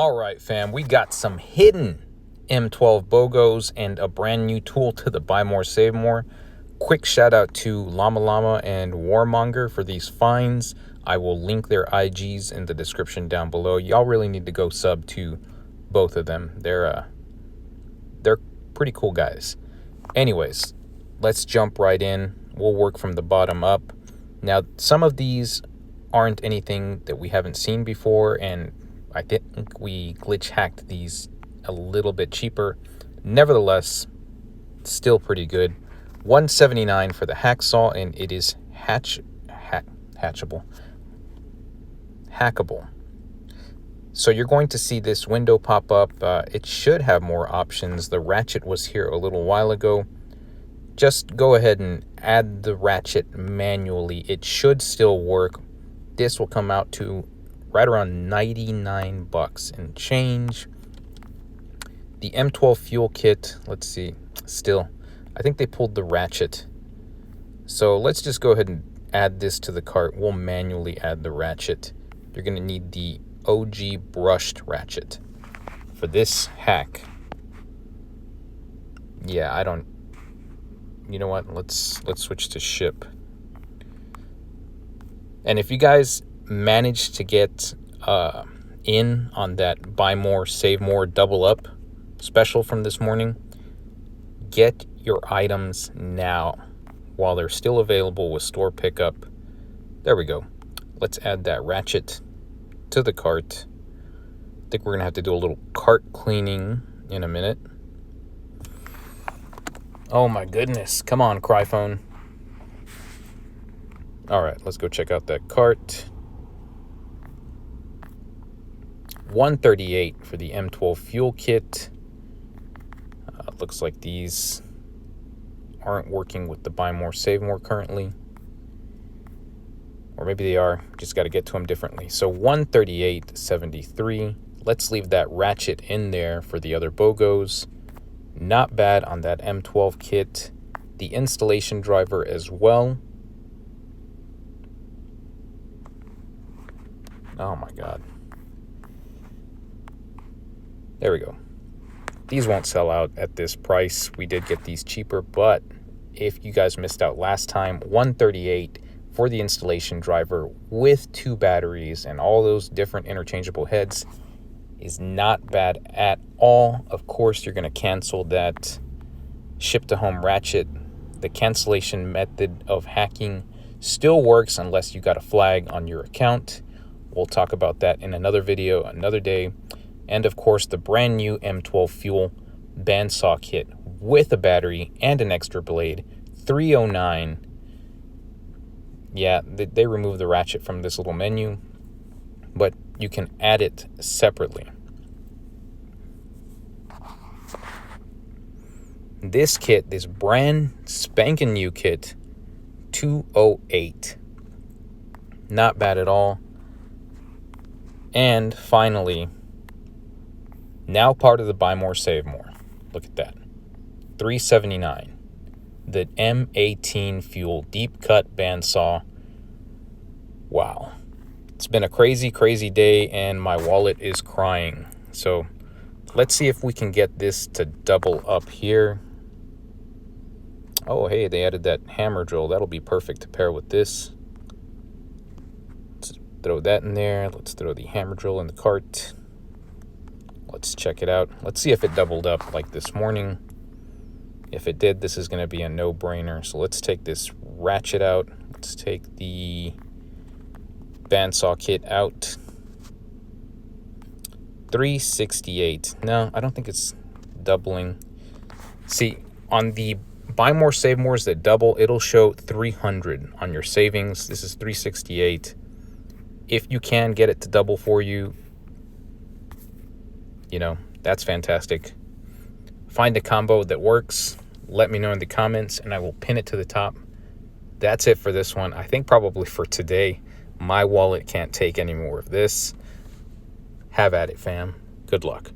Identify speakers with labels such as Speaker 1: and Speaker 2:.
Speaker 1: All right, fam, we got some hidden M12 BOGOs and a brand new tool to the Buy More, Save More. Quick shout out to Llama and Warmonger for these finds. I will link their IGs in the description down below. Y'all really need to go sub to both of them. They're pretty cool guys. Anyways, let's jump right in. We'll work from the bottom up. Now, some of these aren't anything that we haven't seen before, and I think we glitch hacked these a little bit cheaper. Nevertheless, still pretty good. $179 for the Hacksaw, and it is hackable. So you're going to see this window pop up. It should have more options. The ratchet was here a little while ago. Just go ahead and add the ratchet manually. It should still work. This will come out to right around 99 bucks and change. The M12 Fuel Kit, let's see, still, I think they pulled the ratchet. So let's just go ahead and add this to the cart. We'll manually add the ratchet. You're going to need the OG brushed ratchet for this hack. Yeah, I don't, you know what? Let's switch to ship. And if you guys manage to get in on that Buy More, Save More, Double Up special from this morning, get your items now while they're still available with store pickup. There we go. Let's add that ratchet to the cart. I think we're gonna have to do a little cart cleaning in a minute. Oh my goodness, come on, Cryphone. All right, let's go check out that cart. $138 for the M12 Fuel Kit. Looks like these aren't working with the Buy More, Save More currently. Or maybe they are, just got to get to them differently. So $138.73. Let's leave that ratchet in there for the other BOGOs. Not bad on that M12 kit. The installation driver as well. Oh my God. There we go. These won't sell out at this price. We did get these cheaper, but if you guys missed out last time, $138 for the installation driver with 2 batteries and all those different interchangeable heads is not bad at all. Of course, you're going to cancel that ship to home ratchet. The cancellation method of hacking still works unless you got a flag on your account. We'll talk about that in another video, another day. And of course, the brand new M12 Fuel Bandsaw Kit with a battery and an extra blade, $309. Yeah, they removed the ratchet from this little menu, but you can add it separately. This kit, this brand spanking new kit, $208. Not bad at all. And finally, now part of the Buy More, Save More. Look at that. $379. The M18 Fuel Deep Cut Bandsaw. Wow. It's been a crazy, crazy day, and my wallet is crying. So let's see if we can get this to double up here. Oh, hey, they added that hammer drill. That'll be perfect to pair with this. Let's throw that in there. Let's throw the hammer drill in the cart. Let's check it out. Let's see if it doubled up like this morning. If it did, this is going to be a no-brainer. So let's take this ratchet out. Let's take the bandsaw kit out. $368. No, I don't think it's doubling. See, on the Buy More, Save Mores that double, it'll show 300 on your savings. This is 368. If you can get it to double for you, you know, that's fantastic. Find a combo that works. Let me know in the comments, and I will pin it to the top. That's it for this one. I think probably for today. My wallet can't take any more of this. Have at it, fam. Good luck.